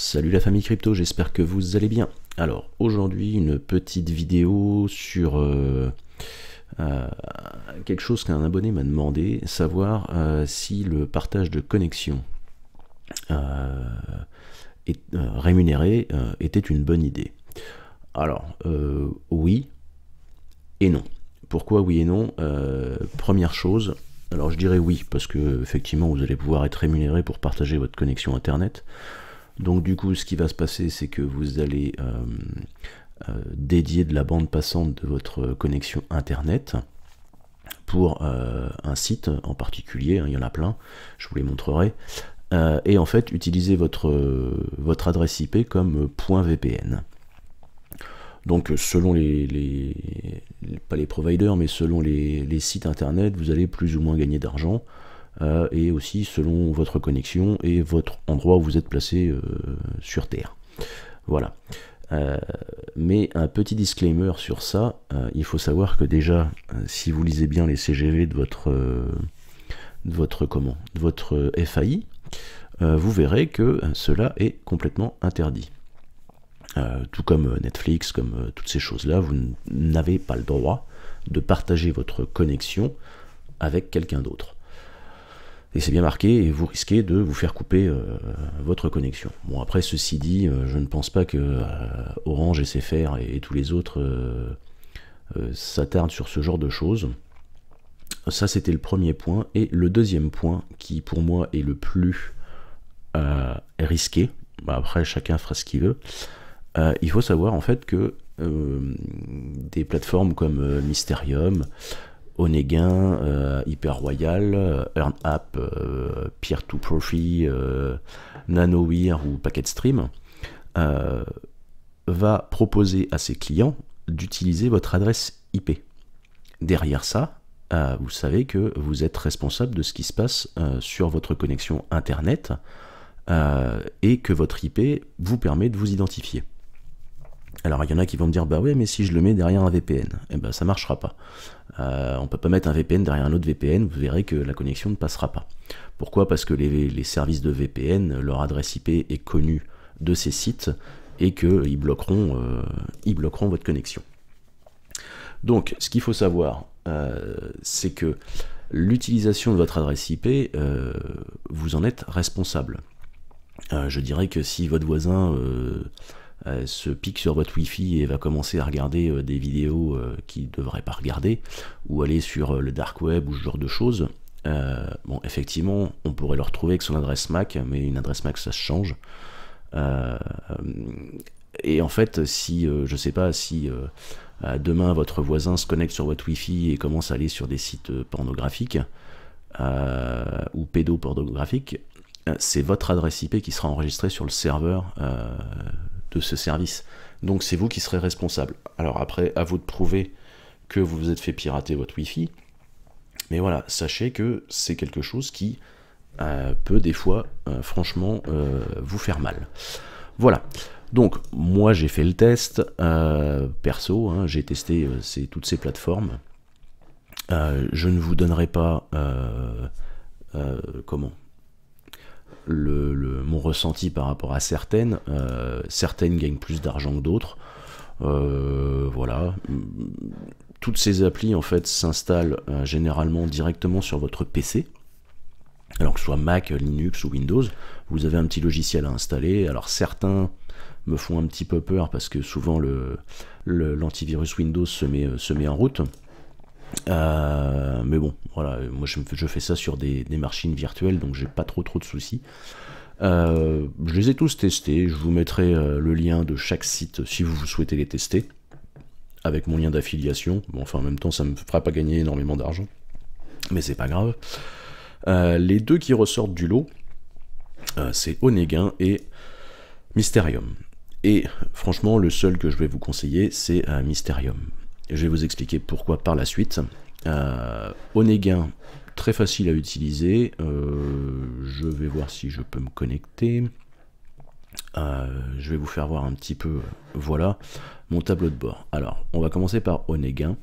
Salut la famille crypto, j'espère que vous allez bien. Alors aujourd'hui une petite vidéo sur quelque chose qu'un abonné m'a demandé, savoir si le partage de connexion rémunéré était une bonne idée. Alors oui et non. Pourquoi oui et non? Première chose, alors je dirais oui parce que effectivement vous allez pouvoir être rémunéré pour partager votre connexion internet. Donc du coup, ce qui va se passer, c'est que vous allez dédier de la bande passante de votre connexion Internet pour un site en particulier, hein, il y en a plein, je vous les montrerai, et en fait, utiliser votre adresse IP comme .vpn. Donc selon pas les providers, mais selon les sites Internet, vous allez plus ou moins gagner d'argent. Et aussi selon votre connexion et votre endroit où vous êtes placé sur Terre. Voilà. Mais un petit disclaimer sur ça, il faut savoir que déjà, si vous lisez bien les CGV de votre FAI, vous verrez que cela est complètement interdit. Tout comme Netflix, comme toutes ces choses-là, vous n'avez pas le droit de partager votre connexion avec quelqu'un d'autre. Et c'est bien marqué, et vous risquez de vous faire couper votre connexion. Bon, après, ceci dit, je ne pense pas que Orange, SFR et tous les autres s'attardent sur ce genre de choses. Ça, c'était le premier point. Et le deuxième point, qui pour moi est le plus risqué, après, chacun fera ce qu'il veut, il faut savoir en fait que des plateformes comme Mysterium, Onegain, Hyperroyal, EarnApp, Peer2Profit, Nanowire ou PacketStream va proposer à ses clients d'utiliser votre adresse IP. Derrière ça, vous savez que vous êtes responsable de ce qui se passe sur votre connexion Internet et que votre IP vous permet de vous identifier. Alors il y en a qui vont me dire bah ouais mais si je le mets derrière un VPN, eh ben ça marchera pas. On peut pas mettre un VPN derrière un autre VPN, vous verrez que la connexion ne passera pas. Pourquoi? Parce que les services de VPN, leur adresse IP est connue de ces sites et qu'ils bloqueront votre connexion. Donc ce qu'il faut savoir, c'est que l'utilisation de votre adresse IP, vous en êtes responsable. Je dirais que si votre voisin se pique sur votre Wi-Fi et va commencer à regarder des vidéos qu'il ne devrait pas regarder, ou aller sur le dark web ou ce genre de choses, bon, effectivement, on pourrait le retrouver avec son adresse MAC, mais une adresse MAC, ça se change. Et en fait, si, je sais pas, si demain votre voisin se connecte sur votre Wi-Fi et commence à aller sur des sites pornographiques, ou pédopornographiques, c'est votre adresse IP qui sera enregistrée sur le serveur de ce service. Donc c'est vous qui serez responsable. Alors après, à vous de prouver que vous vous êtes fait pirater votre Wi-Fi. Mais voilà, sachez que c'est quelque chose qui peut des fois, franchement, vous faire mal. Voilà. Donc moi j'ai fait le test, perso, hein, j'ai testé toutes ces plateformes. Je ne vous donnerai pas mon ressenti par rapport à certaines. Certaines gagnent plus d'argent que d'autres. Voilà. Toutes ces applis en fait s'installent généralement directement sur votre PC. Alors que ce soit Mac, Linux ou Windows, vous avez un petit logiciel à installer. Alors certains me font un petit peu peur parce que souvent l'antivirus Windows se met en route. Mais bon, voilà, moi je fais ça sur des machines virtuelles, donc j'ai pas trop de soucis. Je les ai tous testés, je vous mettrai le lien de chaque site si vous souhaitez les tester, avec mon lien d'affiliation. Bon, enfin en même temps ça me fera pas gagner énormément d'argent, mais c'est pas grave. Les deux qui ressortent du lot, c'est Onegain et Mysterium. Et franchement, le seul que je vais vous conseiller, c'est Mysterium. Je vais vous expliquer pourquoi par la suite. Onegain, très facile à utiliser. Je vais voir si je peux me connecter. Je vais vous faire voir un petit peu, voilà, mon tableau de bord. Alors, on va commencer par Onegain.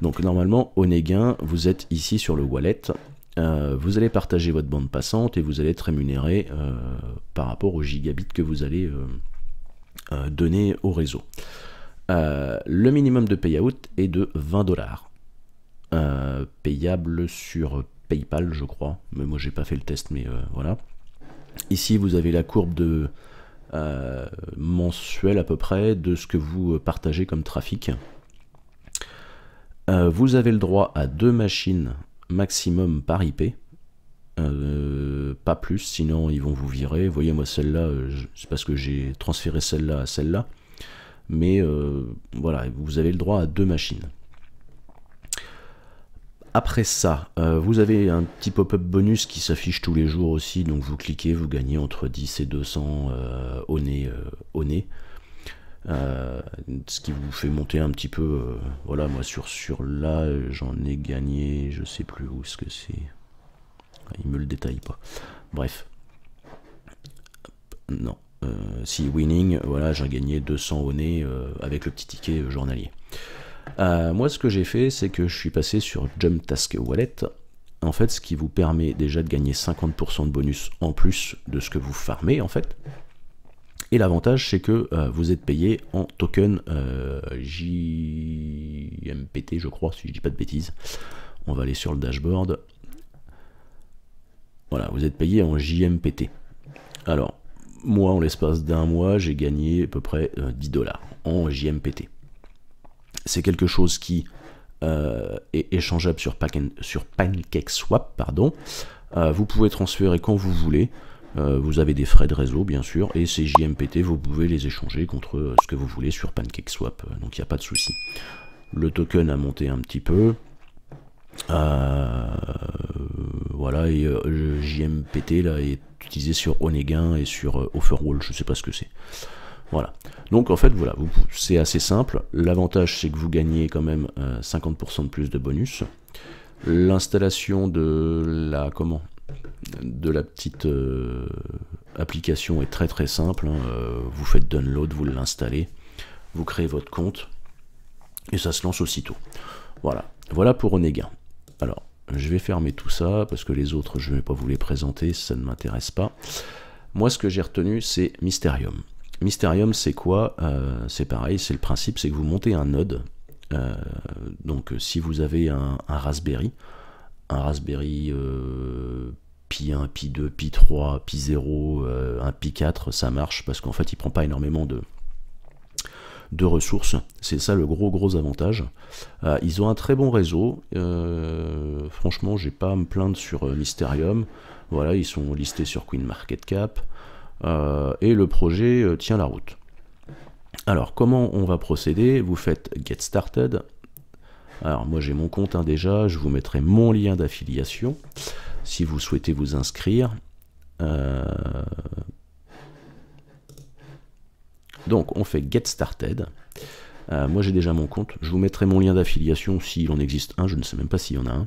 Donc normalement, Onegain, vous êtes ici sur le wallet. vous allez partager votre bande passante et vous allez être rémunéré par rapport aux gigabits que vous allez donner au réseau. Le minimum de payout est de 20 $, payable sur PayPal, je crois, mais moi j'ai pas fait le test, mais voilà. Ici vous avez la courbe de mensuelle à peu près de ce que vous partagez comme trafic. Vous avez le droit à 2 machines maximum par IP, pas plus, sinon ils vont vous virer. Vous voyez, moi celle-là, c'est parce que j'ai transféré celle-là à celle-là, mais voilà, vous avez le droit à 2 machines. Après ça, vous avez un petit pop-up bonus qui s'affiche tous les jours aussi, donc vous cliquez, vous gagnez entre 10 et 200 au nez. Ce qui vous fait monter un petit peu, voilà, moi sur là j'en ai gagné, je sais plus où est-ce que c'est, il me le détaille pas, bref, non, si winning, voilà, j'ai gagné 200 au nez avec le petit ticket journalier. Moi ce que j'ai fait, c'est que je suis passé sur Jump Task Wallet, en fait ce qui vous permet déjà de gagner 50% de bonus en plus de ce que vous farmez en fait. Et l'avantage, c'est que vous êtes payé en token JMPT, je crois, si je dis pas de bêtises. On va aller sur le dashboard. Voilà, vous êtes payé en JMPT. Alors, moi, en l'espace d'un mois, j'ai gagné à peu près 10 $ en JMPT. C'est quelque chose qui est échangeable sur PancakeSwap, pardon. Vous pouvez transférer quand vous voulez. Vous avez des frais de réseau bien sûr, et ces JMPT vous pouvez les échanger contre ce que vous voulez sur PancakeSwap, donc il n'y a pas de souci. Le token a monté un petit peu, voilà, et le JMPT là est utilisé sur Onegain et sur Offerwall, je sais pas ce que c'est. Voilà, donc en fait voilà, c'est assez simple. L'avantage c'est que vous gagnez quand même 50% de plus de bonus. L'installation de la petite application est très simple, hein. Vous faites download, vous l'installez, vous créez votre compte et ça se lance aussitôt. Voilà pour Onegain. Alors je vais fermer tout ça parce que les autres je ne vais pas vous les présenter, ça ne m'intéresse pas. Moi ce que j'ai retenu c'est Mysterium. Mysterium c'est quoi? C'est pareil, c'est le principe, c'est que vous montez un node. Donc si vous avez un Raspberry Pi 1, Pi 2, Pi 3, Pi 0, un Pi 4, ça marche parce qu'en fait il prend pas énormément de ressources, c'est ça le gros avantage. Ils ont un très bon réseau, franchement j'ai pas à me plaindre sur Mysterium, voilà, ils sont listés sur CoinMarketCap, et le projet tient la route. Alors comment on va procéder? Vous faites Get Started. Alors moi j'ai mon compte déjà, je vous mettrai mon lien d'affiliation si vous souhaitez vous inscrire. Donc on fait Get Started. Moi j'ai déjà mon compte, je vous mettrai mon lien d'affiliation s'il en existe un, je ne sais même pas s'il y en a un.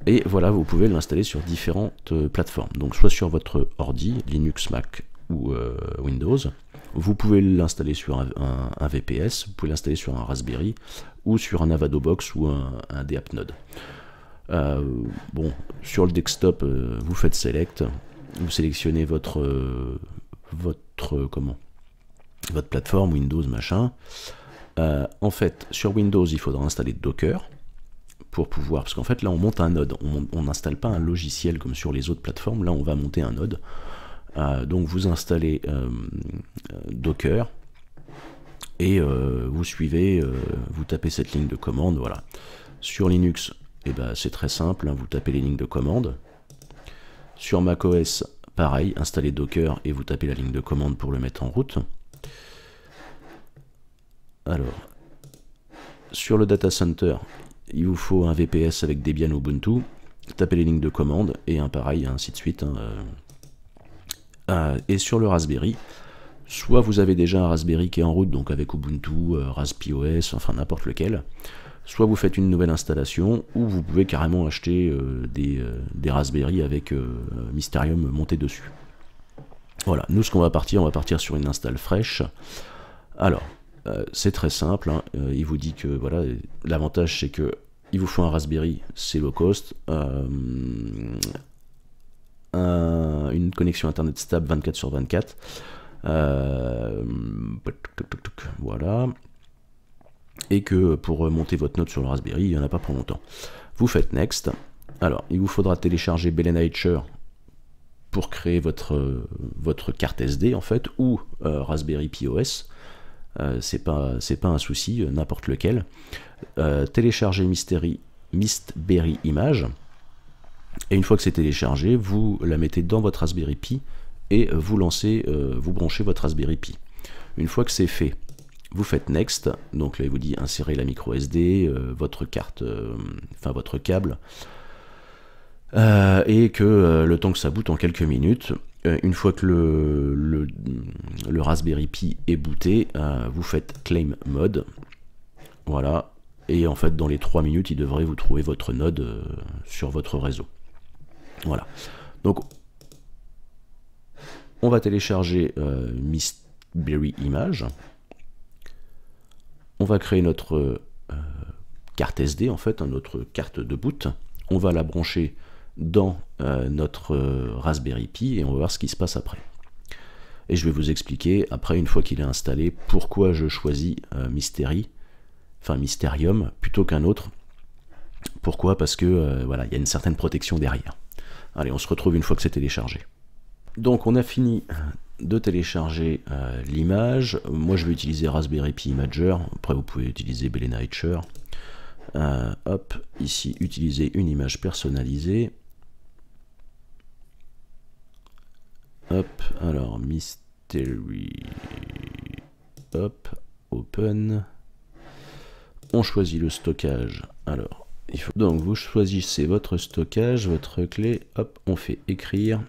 Et voilà, vous pouvez l'installer sur différentes plateformes, donc soit sur votre ordi, Linux, Mac ou Windows. Vous pouvez l'installer sur un VPS, vous pouvez l'installer sur un Raspberry ou sur un Avadobox ou un DAppNode. Bon, sur le desktop, vous faites Select, vous sélectionnez votre plateforme, Windows, machin. En fait, sur Windows, il faudra installer Docker pour pouvoir, parce qu'en fait là on monte un node, on n'installe pas un logiciel comme sur les autres plateformes, là on va monter un node. Donc vous installez Docker et vous suivez, vous tapez cette ligne de commande, voilà. Sur Linux, eh ben, c'est très simple, hein, vous tapez les lignes de commande. Sur macOS, pareil, installez Docker et vous tapez la ligne de commande pour le mettre en route. Alors, sur le data center, il vous faut un VPS avec Debian Ubuntu, tapez les lignes de commande et un pareil, ainsi de suite. Hein, et sur le Raspberry, soit vous avez déjà un Raspberry qui est en route, donc avec Ubuntu, RaspOS, enfin n'importe lequel, soit vous faites une nouvelle installation, ou vous pouvez carrément acheter des Raspberry avec Mysterium monté dessus. Voilà, nous ce qu'on va partir, on va partir sur une install fraîche. Alors, c'est très simple, hein, il vous dit que voilà, l'avantage c'est que il vous faut un Raspberry, c'est low cost, une connexion internet stable 24/24, voilà, et que pour monter votre node sur le Raspberry, il n'y en a pas pour longtemps. Vous faites Next. Alors, il vous faudra télécharger Belenaicher pour créer votre carte SD, en fait, ou Raspberry Pi OS. C'est pas un souci, n'importe lequel. Télécharger Mistberry Image. Et une fois que c'est téléchargé, vous la mettez dans votre Raspberry Pi et vous branchez votre Raspberry Pi. Une fois que c'est fait, vous faites Next. Donc là, il vous dit insérer la micro SD, votre carte, enfin votre câble, et que le temps que ça boot en quelques minutes. Une fois que le Raspberry Pi est booté, vous faites Claim Mode. Voilà. Et en fait, dans les 3 minutes, il devrait vous trouver votre node sur votre réseau. Voilà. Donc, on va télécharger Mistberry Image. On va créer notre carte SD, en fait, notre carte de boot. On va la brancher dans notre Raspberry Pi et on va voir ce qui se passe après. Et je vais vous expliquer, après, une fois qu'il est installé, pourquoi je choisis Mysterium plutôt qu'un autre. Pourquoi? Parce que voilà, il y a une certaine protection derrière. Allez, on se retrouve une fois que c'est téléchargé. Donc on a fini de télécharger l'image. Moi je vais utiliser Raspberry Pi Imager. Après vous pouvez utiliser Belenaicher. Hop, ici utiliser une image personnalisée. Hop, alors Mystery. Hop, Open. On choisit le stockage. Alors, donc vous choisissez votre stockage, votre clé, hop, on fait écrire.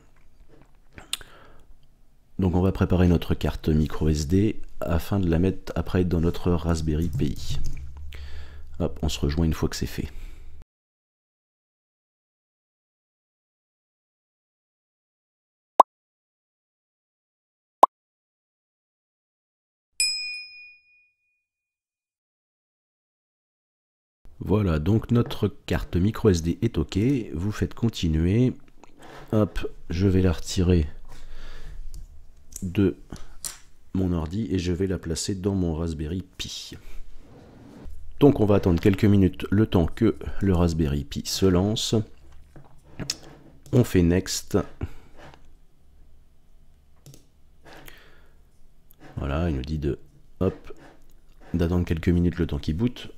Donc on va préparer notre carte micro SD afin de la mettre après dans notre Raspberry Pi. Hop, on se rejoint une fois que c'est fait. Voilà, donc notre carte micro SD est OK. Vous faites continuer. Hop, je vais la retirer de mon ordi et je vais la placer dans mon Raspberry Pi. Donc on va attendre quelques minutes le temps que le Raspberry Pi se lance. On fait Next. Voilà, il nous dit d'attendre quelques minutes le temps qu'il boot.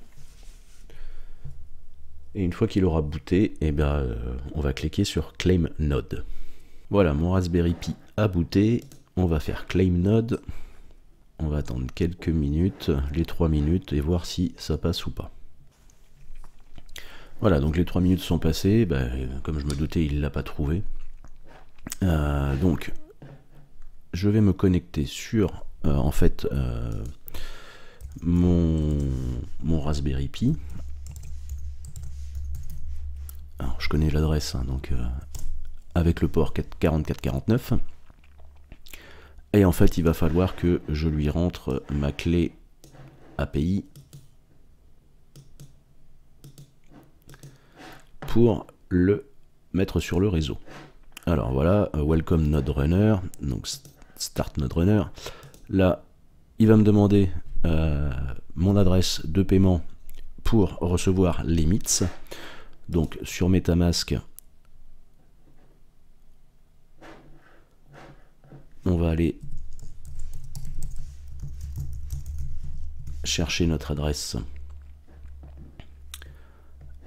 Et une fois qu'il aura booté, on va cliquer sur Claim Node. Voilà, mon Raspberry Pi a booté. On va faire Claim Node. On va attendre quelques minutes, les 3 minutes, et voir si ça passe ou pas. Voilà, donc les 3 minutes sont passées. Comme je me doutais, il ne l'a pas trouvé. Donc, je vais me connecter sur, mon Raspberry Pi. Alors, je connais l'adresse, hein, donc avec le port 4449. Et en fait, il va falloir que je lui rentre ma clé API pour le mettre sur le réseau. Alors voilà, Welcome Node Runner, donc Start Node Runner. Là, il va me demander mon adresse de paiement pour recevoir les MITs. Donc sur MetaMask, on va aller chercher notre adresse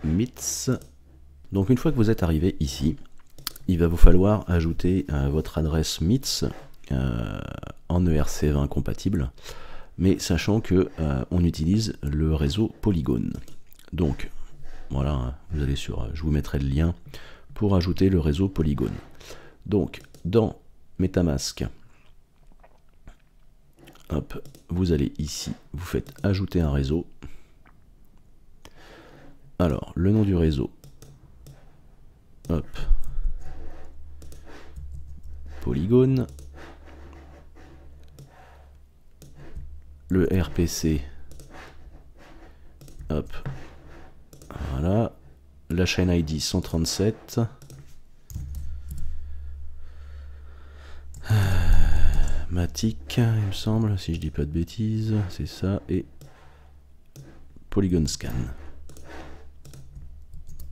MITs. Donc une fois que vous êtes arrivé ici, il va vous falloir ajouter votre adresse MITs en ERC20 compatible, mais sachant que on utilise le réseau Polygon. Donc voilà, vous allez sur, je vous mettrai le lien pour ajouter le réseau Polygon. Donc dans MetaMask, hop, vous allez ici, vous faites ajouter un réseau. Alors le nom du réseau, hop, Polygon. Le RPC, hop, Voilà. La chaîne ID 137. Matic, il me semble, si je dis pas de bêtises, c'est ça, et Polygon Scan.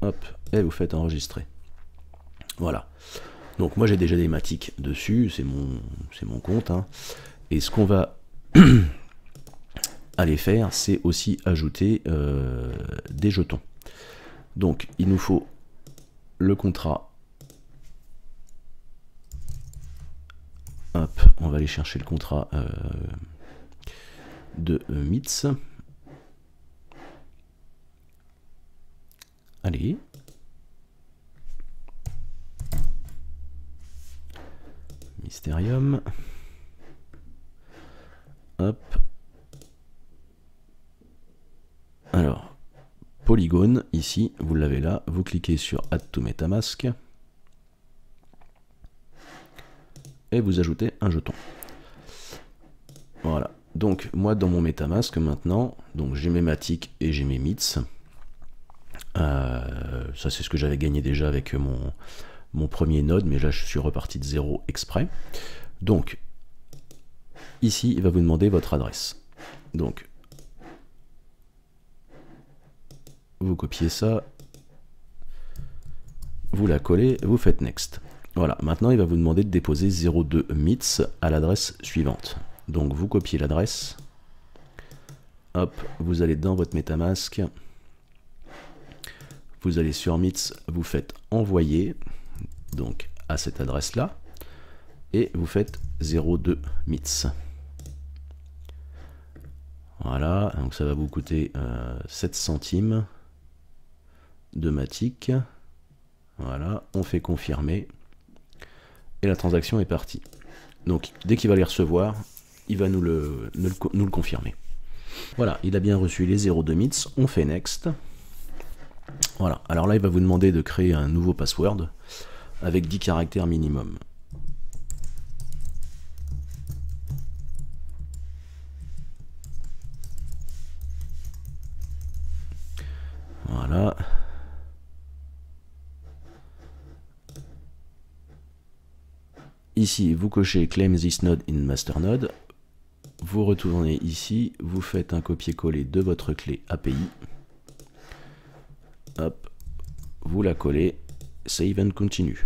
Hop, et vous faites enregistrer. Voilà. Donc moi j'ai déjà des Matic dessus, c'est mon compte, hein. Et ce qu'on va aller faire, c'est aussi ajouter des jetons. Donc il nous faut le contrat. Hop, on va aller chercher le contrat de MITS. Allez. Mysterium. Hop. Alors, Polygone, ici, vous l'avez là. Vous cliquez sur Add to MetaMask. Et vous ajoutez un jeton. Voilà. Donc, moi, dans mon MetaMask, maintenant, donc j'ai mes Matic et j'ai mes MITS. Ça, c'est ce que j'avais gagné déjà avec mon premier node, mais là, je suis reparti de zéro exprès. Donc, ici, il va vous demander votre adresse. Donc, vous copiez ça, vous la collez, vous faites Next. Voilà, maintenant il va vous demander de déposer 02 MITS à l'adresse suivante. Donc vous copiez l'adresse, hop, vous allez dans votre MetaMask, vous allez sur MITS, vous faites envoyer, donc à cette adresse-là, et vous faites 02 MITS. Voilà, donc ça va vous coûter 7 centimes de Matic. Voilà, on fait confirmer et la transaction est partie. Donc dès qu'il va les recevoir, il va nous le confirmer. Voilà, il a bien reçu les 02 MITS, on fait Next. Voilà, alors là il va vous demander de créer un nouveau password avec 10 caractères minimum. Voilà. Ici, vous cochez Claim this node in masternode. Vous retournez ici, vous faites un copier-coller de votre clé API. Hop, vous la collez, save and continue.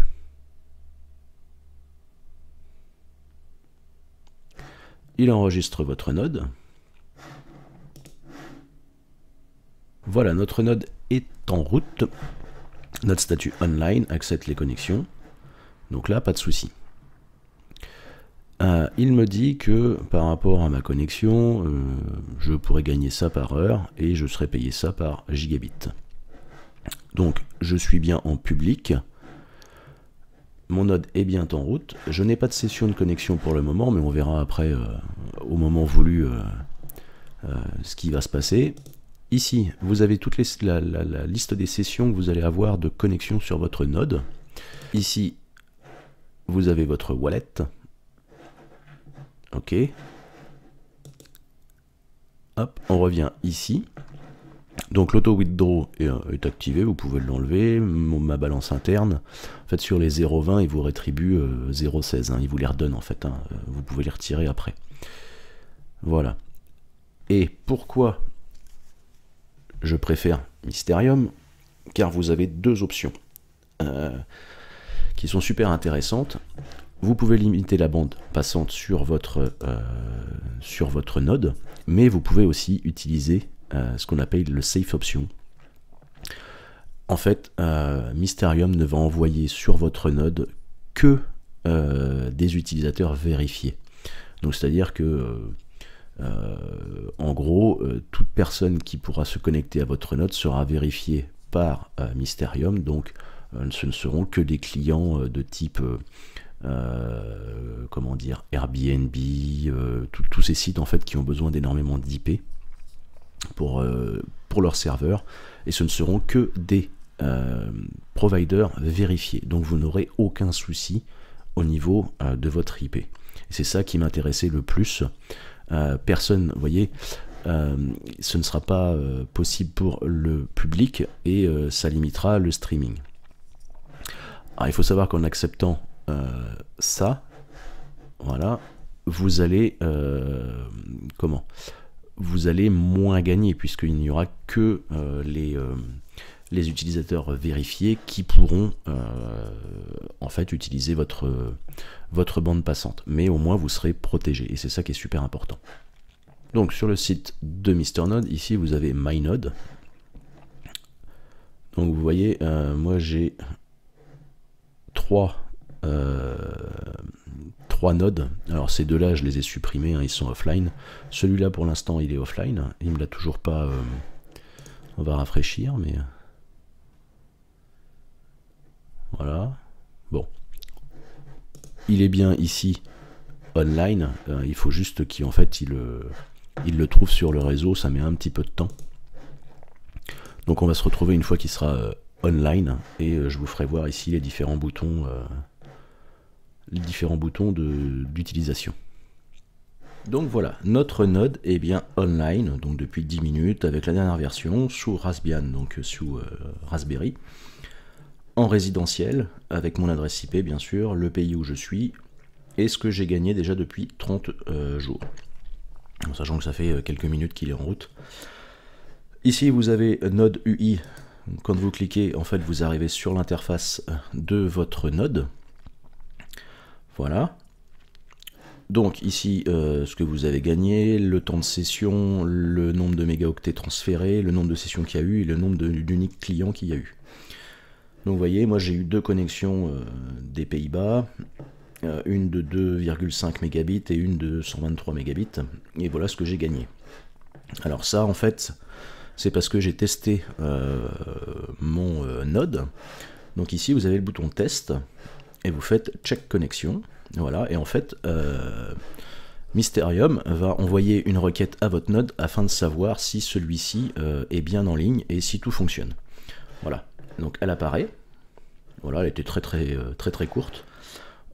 Il enregistre votre node. Voilà, notre node est en route. Notre statut online accepte les connexions. Donc là, pas de souci. Il me dit que par rapport à ma connexion, je pourrais gagner ça par heure et je serais payé ça par gigabit. Donc je suis bien en public. Mon node est bien en route. Je n'ai pas de session de connexion pour le moment, mais on verra après, au moment voulu, ce qui va se passer. Ici, vous avez toute la liste des sessions que vous allez avoir de connexion sur votre node. Ici, vous avez votre wallet. Ok. Hop, on revient ici. Donc l'auto-withdraw est activé, vous pouvez l'enlever. Ma balance interne, en fait sur les 0,20, il vous rétribue 0,16. Hein, il vous les redonne en fait. Hein, vous pouvez les retirer après. Voilà. Et pourquoi je préfère Mysterium? Car vous avez deux options qui sont super intéressantes. Vous pouvez limiter la bande passante sur votre node, mais vous pouvez aussi utiliser ce qu'on appelle le safe option. En fait, Mysterium ne va envoyer sur votre node que des utilisateurs vérifiés. Donc c'est-à-dire que en gros, toute personne qui pourra se connecter à votre node sera vérifiée par Mysterium, donc ce ne seront que des clients de type comment dire, Airbnb, tous ces sites en fait qui ont besoin d'énormément d'IP pour leur serveur, et ce ne seront que des providers vérifiés, donc vous n'aurez aucun souci au niveau de votre IP. C'est ça qui m'intéressait le plus. Personne, vous voyez, ce ne sera pas possible pour le public et ça limitera le streaming. Alors, il faut savoir qu'en acceptant ça, voilà, vous allez vous allez moins gagner, puisqu'il n'y aura que les utilisateurs vérifiés qui pourront en fait utiliser votre bande passante. Mais au moins vous serez protégé, et c'est ça qui est super important. Donc sur le site de Mysternode, ici vous avez My Node. Donc vous voyez, moi j'ai trois nodes. Alors ces deux-là, je les ai supprimés, hein, ils sont offline. Celui-là pour l'instant il est offline, il me l'a toujours pas... on va rafraîchir, mais... Voilà. Bon. Il est bien ici online. Il faut juste qu'il le trouve sur le réseau. Ça met un petit peu de temps. Donc on va se retrouver une fois qu'il sera online. Et je vous ferai voir ici les différents boutons d'utilisation. Donc voilà, notre node est bien online, donc depuis 10 minutes, avec la dernière version, sous Raspbian, donc sous Raspberry, en résidentiel, avec mon adresse IP bien sûr, le pays où je suis, et ce que j'ai gagné déjà depuis 30 jours. En sachant que ça fait quelques minutes qu'il est en route. Ici vous avez Node UI, quand vous cliquez, en fait vous arrivez sur l'interface de votre node. Voilà. Donc ici, ce que vous avez gagné, le temps de session, le nombre de mégaoctets transférés, le nombre de sessions qu'il y a eu et le nombre d'uniques clients qu'il y a eu. Donc vous voyez, moi j'ai eu deux connexions des Pays-Bas, une de 2,5 mégabits et une de 123 mégabits, et voilà ce que j'ai gagné. Alors ça, en fait, c'est parce que j'ai testé mon node. Donc ici, vous avez le bouton test, et vous faites check connexion. Voilà, et en fait, Mysterium va envoyer une requête à votre node afin de savoir si celui-ci est bien en ligne et si tout fonctionne. Voilà, donc elle apparaît. Voilà, elle était très courte.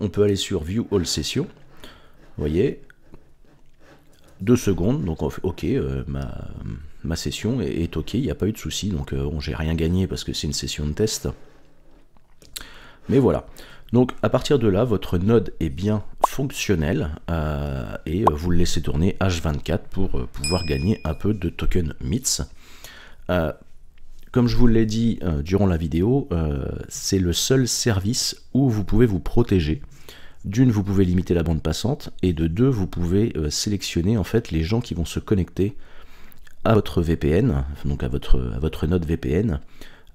On peut aller sur View All Session. Vous voyez, 2 secondes, donc ok, ma session est ok, il n'y a pas eu de souci, donc j'ai rien gagné parce que c'est une session de test. Mais voilà. Donc à partir de là, votre node est bien fonctionnel et vous le laissez tourner H24 pour pouvoir gagner un peu de token MITS. Comme je vous l'ai dit durant la vidéo, c'est le seul service où vous pouvez vous protéger. D'une, vous pouvez limiter la bande passante, et de deux, vous pouvez sélectionner en fait les gens qui vont se connecter à votre VPN, donc à votre node VPN,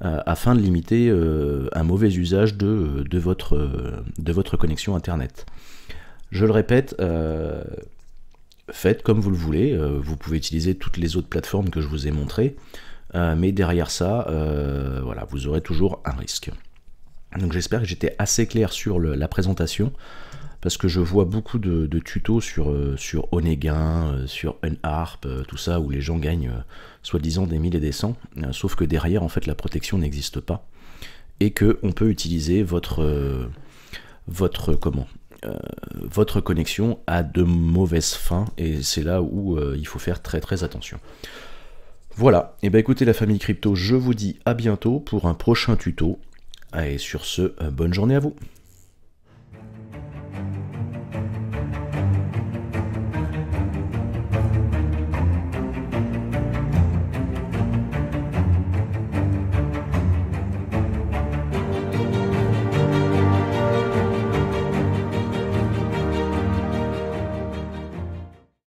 afin de limiter un mauvais usage de votre connexion Internet. Je le répète, faites comme vous le voulez, vous pouvez utiliser toutes les autres plateformes que je vous ai montrées, mais derrière ça, voilà, vous aurez toujours un risque. Donc j'espère que j'étais assez clair sur la présentation, parce que je vois beaucoup de tutos sur Onegain, sur Unharp, tout ça, où les gens gagnent soi-disant des 1000 et des 100, sauf que derrière, en fait, la protection n'existe pas, et que on peut utiliser votre connexion à de mauvaises fins, et c'est là où il faut faire très attention. Voilà, et bien écoutez la famille crypto, je vous dis à bientôt pour un prochain tuto, et sur ce, bonne journée à vous.